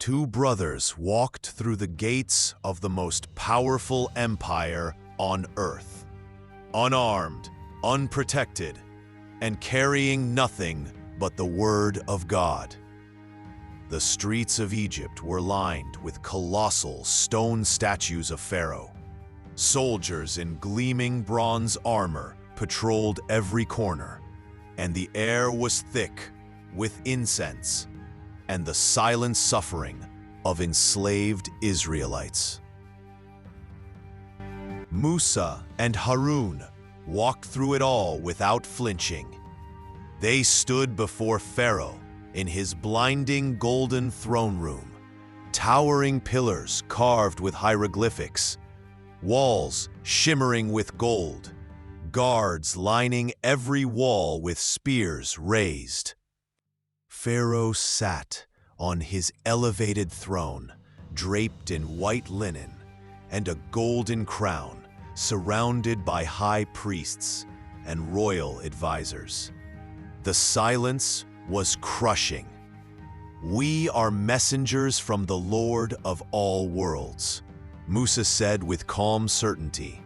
Two brothers walked through the gates of the most powerful empire on earth, unarmed, unprotected, and carrying nothing but the word of God. The streets of Egypt were lined with colossal stone statues of Pharaoh. Soldiers in gleaming bronze armor patrolled every corner, and the air was thick with incense and the silent suffering of enslaved Israelites. Musa and Harun walked through it all without flinching. They stood before Pharaoh in his blinding golden throne room, towering pillars carved with hieroglyphics, walls shimmering with gold, guards lining every wall with spears raised. Pharaoh sat on his elevated throne, draped in white linen and a golden crown, surrounded by high priests and royal advisors. The silence was crushing. "We are messengers from the Lord of all worlds," Musa said with calm certainty.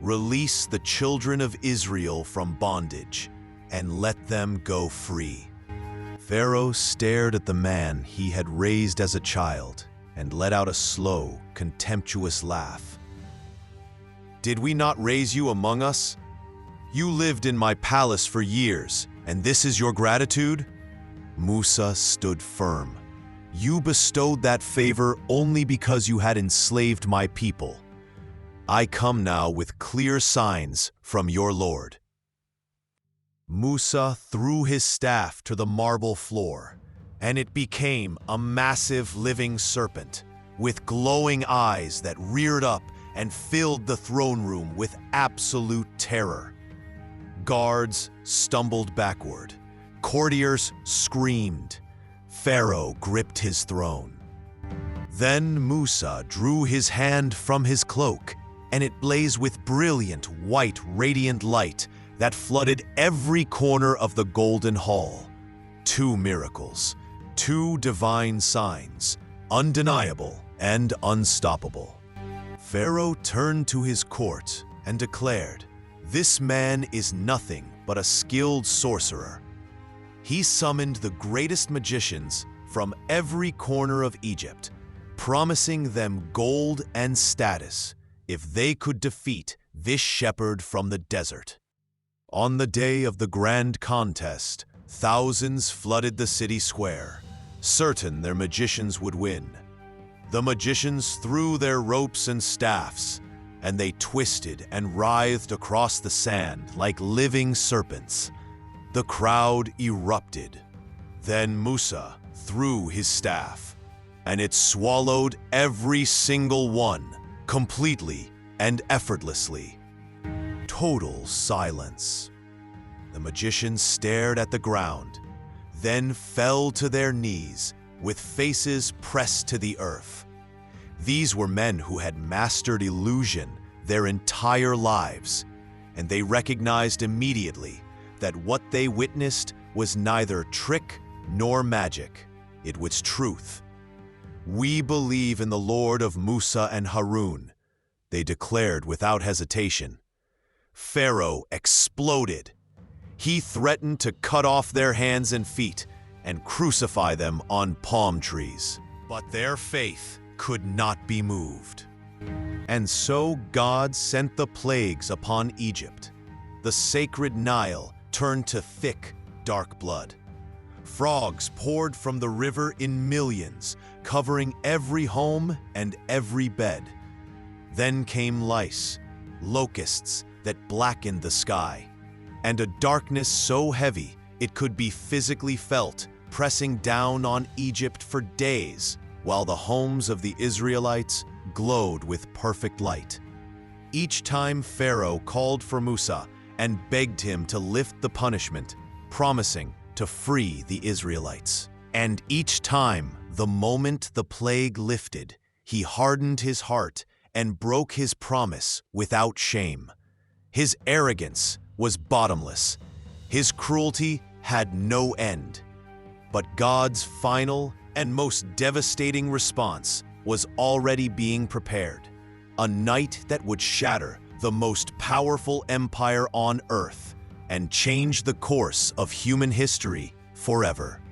"Release the children of Israel from bondage and let them go free." Pharaoh stared at the man he had raised as a child and let out a slow, contemptuous laugh. "Did we not raise you among us? You lived in my palace for years, and this is your gratitude?" Musa stood firm. "You bestowed that favor only because you had enslaved my people. I come now with clear signs from your Lord." Musa threw his staff to the marble floor, and it became a massive living serpent with glowing eyes that reared up and filled the throne room with absolute terror. Guards stumbled backward. Courtiers screamed. Pharaoh gripped his throne. Then Musa drew his hand from his cloak, and it blazed with brilliant white radiant light that flooded every corner of the golden hall. Two miracles, two divine signs, undeniable and unstoppable. Pharaoh turned to his court and declared, "This man is nothing but a skilled sorcerer." He summoned the greatest magicians from every corner of Egypt, promising them gold and status if they could defeat this shepherd from the desert. On the day of the grand contest, thousands flooded the city square, certain their magicians would win. The magicians threw their ropes and staffs, and they twisted and writhed across the sand like living serpents. The crowd erupted. Then Musa threw his staff, and it swallowed every single one, completely and effortlessly. Total silence. The magicians stared at the ground, then fell to their knees with faces pressed to the earth. These were men who had mastered illusion their entire lives, and they recognized immediately that what they witnessed was neither trick nor magic. It was truth. "We believe in the Lord of Musa and Harun," they declared without hesitation. Pharaoh exploded. He threatened to cut off their hands and feet and crucify them on palm trees. But their faith could not be moved. And so God sent the plagues upon Egypt. The sacred Nile turned to thick, dark blood. Frogs poured from the river in millions, covering every home and every bed. Then came lice, locusts that blackened the sky, and a darkness so heavy it could be physically felt, pressing down on Egypt for days, while the homes of the Israelites glowed with perfect light. Each time Pharaoh called for Musa and begged him to lift the punishment, promising to free the Israelites. And each time, the moment the plague lifted, he hardened his heart and broke his promise without shame. His arrogance was bottomless. His cruelty had no end. But God's final and most devastating response was already being prepared. A night that would shatter the most powerful empire on Earth and change the course of human history forever.